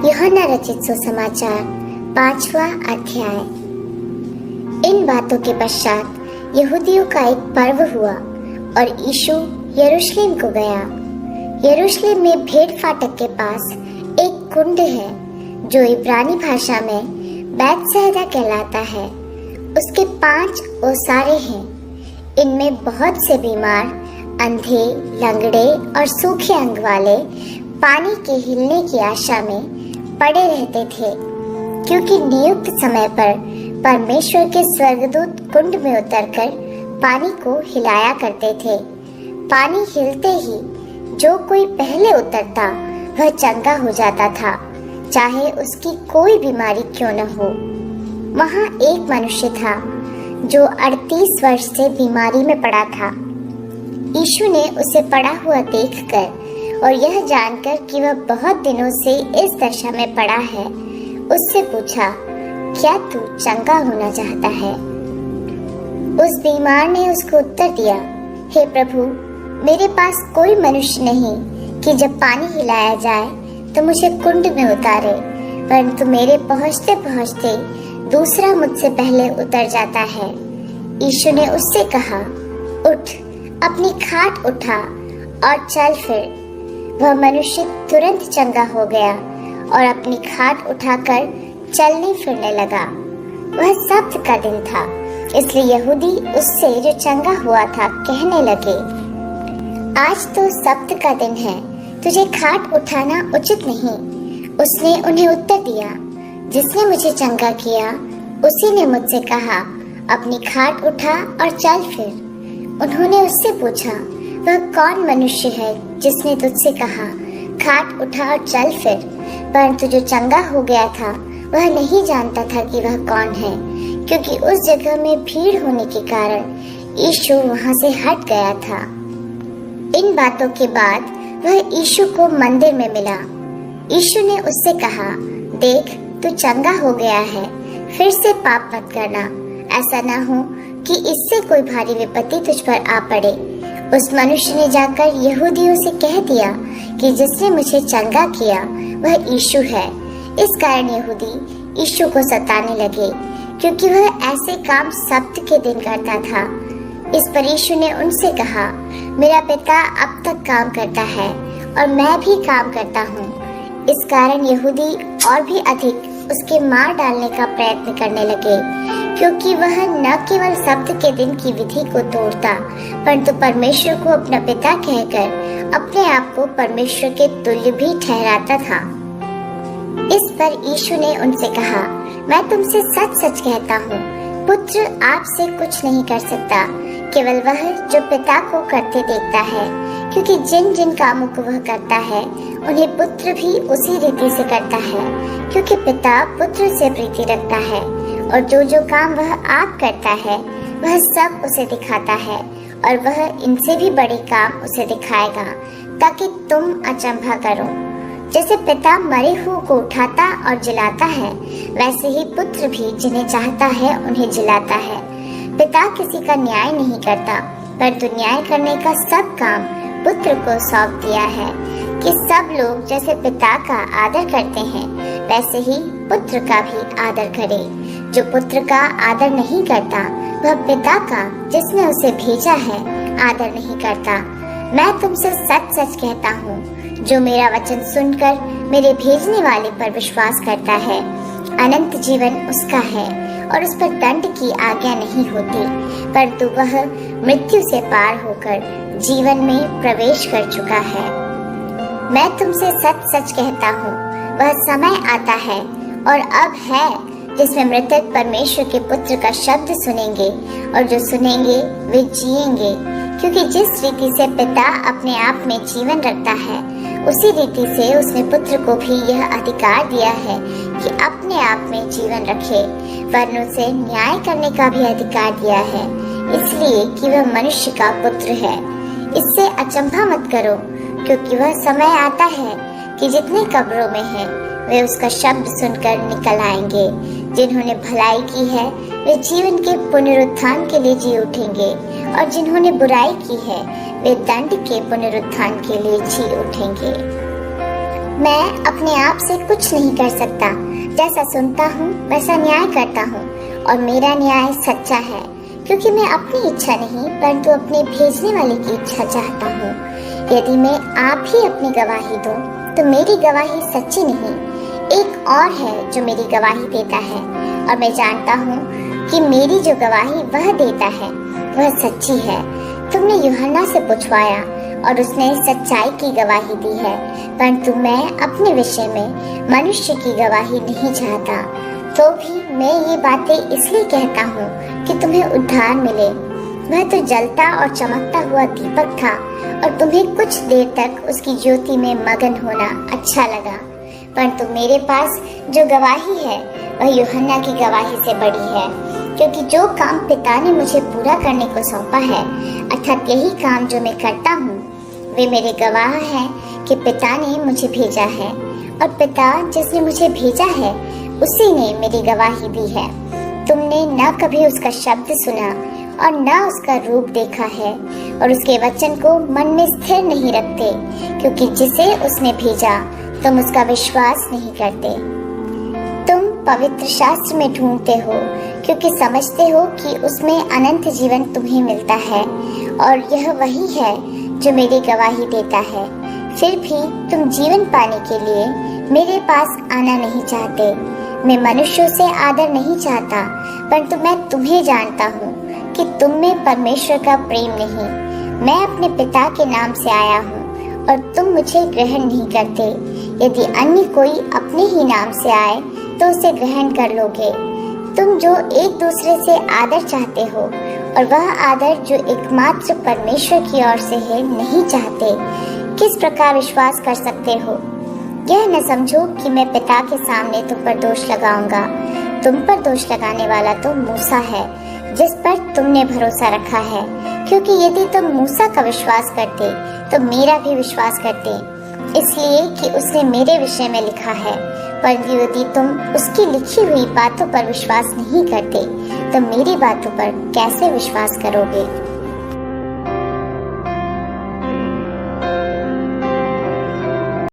यूहन्ना रचित सुसमाचार 5वां अध्याय। इन बातों के पश्चात यहूदियों का एक पर्व हुआ और यीशु यरूशलेम को गया। यरूशलेम में भेड़ फाटक के पास एक कुंड है जो इब्रानी भाषा में बैतसैदा कहलाता है। उसके 5 ओसारे हैं। इनमें बहुत से बीमार, अंधे, लंगड़े और सूखे अंग वाले पानी के हिलने की आशा में पड़े रहते थे, क्योंकि नियुक्त समय पर परमेश्वर के स्वर्गदूत कुंड में उतरकर पानी को हिलाया करते थे। पानी हिलते ही जो कोई पहले उतरता वह चंगा हो जाता था, चाहे उसकी कोई बीमारी क्यों न हो। वहाँ एक मनुष्य था जो 38 वर्ष से बीमारी में पड़ा था। यीशु ने उसे पड़ा हुआ देखकर और यह जानकर कि वह बहुत दिनों से इस दशा में पड़ा है, उससे पूछा, क्या तू चंगा होना चाहता है? उस बीमार ने उसको उत्तर दिया, हे प्रभु, मेरे पास कोई मनुष्य नहीं कि जब पानी हिलाया जाए तो मुझे कुंड में उतारे, परंतु मेरे पहुँचते पहुँचते दूसरा मुझसे पहले उतर जाता है। यीशु ने उससे कहा, उठ, अपनी खाट उठा और चल फिर। वह मनुष्य तुरंत चंगा हो गया और अपनी खाट उठाकर चलने फिरने लगा। वह सब्त का दिन था, इसलिए यहूदी उससे जो चंगा हुआ था कहने लगे, आज तो सब्त का दिन है, तुझे खाट उठाना उचित नहीं। उसने उन्हें उत्तर दिया, जिसने मुझे चंगा किया उसी ने मुझसे कहा, अपनी खाट उठा और चल फिर। उन्होंने उससे पूछा, वह कौन मनुष्य है जिसने तुझसे कहा, खाट उठा और चल फिर? परंतु जो चंगा हो गया था वह नहीं जानता था कि वह कौन है, क्योंकि उस जगह में भीड़ होने के कारण यीशु वहां से हट गया था। इन बातों के बाद वह यीशु को मंदिर में मिला। यीशु ने उससे कहा, देख, तू चंगा हो गया है, फिर से पाप मत करना, ऐसा ना हो कि इससे कोई भारी विपत्ति तुझ पर आ पड़े। उस मनुष्य ने जाकर यहूदियों से कह दिया कि जिसने मुझे चंगा किया वह यीशु है। इस कारण यहूदी यीशु को सताने लगे, क्योंकि वह ऐसे काम सब्त के दिन करता था। इस पर यीशु ने उनसे कहा, मेरा पिता अब तक काम करता है और मैं भी काम करता हूँ। इस कारण यहूदी और भी अधिक उसके मार डालने का प्रयत्न करने लगे, क्योंकि वह न केवल सब्त के दिन की विधि को तोड़ता, परंतु परमेश्वर को अपना पिता कहकर अपने आप को परमेश्वर के तुल्य भी ठहराता था। इस पर यीशु ने उनसे कहा, मैं तुमसे सच सच कहता हूँ, पुत्र आपसे कुछ नहीं कर सकता, केवल वह जो पिता को करते देखता है, क्योंकि जिन जिन कामों को वह करता है उन्हें पुत्र भी उसी रीति से करता है, क्योंकि पिता पुत्र से प्रीति रखता है। और जो जो काम वह आप करता है वह सब उसे दिखाता है, और वह इनसे भी बड़े काम उसे दिखाएगा, ताकि तुम अचंभा करो। जैसे पिता मरे हुए को उठाता और जिलाता है, वैसे ही पुत्र भी जिन्हें चाहता है उन्हें जिलाता है। पिता किसी का न्याय नहीं करता, परंतु न्याय करने का सब काम पुत्र को सौंप दिया है, कि सब लोग जैसे पिता का आदर करते हैं वैसे ही पुत्र का भी आदर करे। जो पुत्र का आदर नहीं करता वह पिता का जिसने उसे भेजा है आदर नहीं करता। मैं तुमसे सच सच कहता हूँ, जो मेरा वचन सुनकर मेरे भेजने वाले पर विश्वास करता है, अनंत जीवन उसका है और उस पर दंड की आज्ञा नहीं होती, परंतु वह मृत्यु से पार होकर जीवन में प्रवेश कर चुका है। मैं तुमसे सच सच कहता हूँ, वह समय आता है और अब है जिसमें मृतक परमेश्वर के पुत्र का शब्द सुनेंगे, और जो सुनेंगे वे जिएंगे, क्योंकि जिस रीति से पिता अपने आप में जीवन रखता है उसी रीति से उसने पुत्र को भी यह अधिकार दिया है कि अपने आप में जीवन रखे, वरन उसे न्याय करने का भी अधिकार दिया है, इसलिए कि वह मनुष्य का पुत्र है। इससे अचंभा मत करो, क्योंकि वह समय आता है कि जितने कब्रों में हैं वे उसका शब्द सुनकर निकल आएंगे। जिन्होंने भलाई की है वे जीवन के पुनरुत्थान के लिए जी उठेंगे, और जिन्होंने बुराई की है वे दंड के पुनरुत्थान के लिए जी उठेंगे। मैं अपने आप से कुछ नहीं कर सकता। जैसा सुनता हूँ वैसा न्याय करता हूँ और मेरा न्याय सच्चा है, क्योंकि मैं अपनी इच्छा नहीं परंतु अपने भेजने वाले की इच्छा चाहता हूँ। यदि मैं आप ही अपनी गवाही दूं तो मेरी गवाही सच्ची नहीं, एक और है जो मेरी गवाही देता है और मैं जानता हूँ कि मेरी जो गवाही वह देता है वह सच्ची है। तुमने यूहन्ना से पूछवाया और उसने सच्चाई की गवाही दी है, परंतु मैं अपने विषय में मनुष्य की गवाही नहीं चाहता। तो भी मैं ये बातें इसलिए कहता हूँ कि तुम्हें उद्धार मिले। वह तो जलता और चमकता हुआ दीपक था और तुम्हें कुछ देर तक उसकी ज्योति में मगन होना अच्छा लगा, परंतु मेरे पास जो गवाही है वह यूहन्ना की गवाही से बड़ी है, क्योंकि जो काम पिता ने मुझे पूरा करने को सौंपा है, अर्थात यही काम जो मैं करता हूँ, वे मेरे गवाह हैं कि पिता ने मुझे भेजा है और पिता जिसने मुझे भेजा है उसी ने मेरी गवाही दी है। तुमने न कभी उसका शब्द सुना और न उसका रूप देखा है और उसके वचन को मन में स्थिर नहीं रखते, क्योंकि जिसे उसने भेजा तुम उसका विश्वास नहीं करते। तुम पवित्र शास्त्र में ढूंढते हो क्योंकि समझते हो कि उसमें अनंत जीवन तुम्हें मिलता है और यह वही है जो मेरी गवाही देता है। फिर भी तुम जीवन पाने के लिए मेरे पास आना नहीं चाहते। मैं मनुष्यों से आदर नहीं चाहता, परंतु मैं तुम्हें जानता हूँ कि तुम में परमेश्वर का प्रेम नहीं। मैं अपने पिता के नाम से आया हूँ और तुम मुझे ग्रहण नहीं करते। यदि अन्य कोई अपने ही नाम से आए तो उसे ग्रहण कर लोगे। तुम जो एक दूसरे से आदर चाहते हो और वह आदर जो एकमात्र परमेश्वर की ओर से है नहीं चाहते, किस प्रकार विश्वास कर सकते हो? यह न समझो कि मैं पिता के सामने तुम पर दोष लगाऊंगा। तुम पर दोष लगाने वाला तो मूसा है, जिस पर तुमने भरोसा रखा है, क्योंकि यदि तुम मूसा का विश्वास करते तो मेरा भी विश्वास करते, इसलिए कि उसने मेरे विषय में लिखा है। परंतु यदि तुम उसकी लिखी हुई बातों पर विश्वास नहीं करते तो मेरी बातों पर कैसे विश्वास करोगे?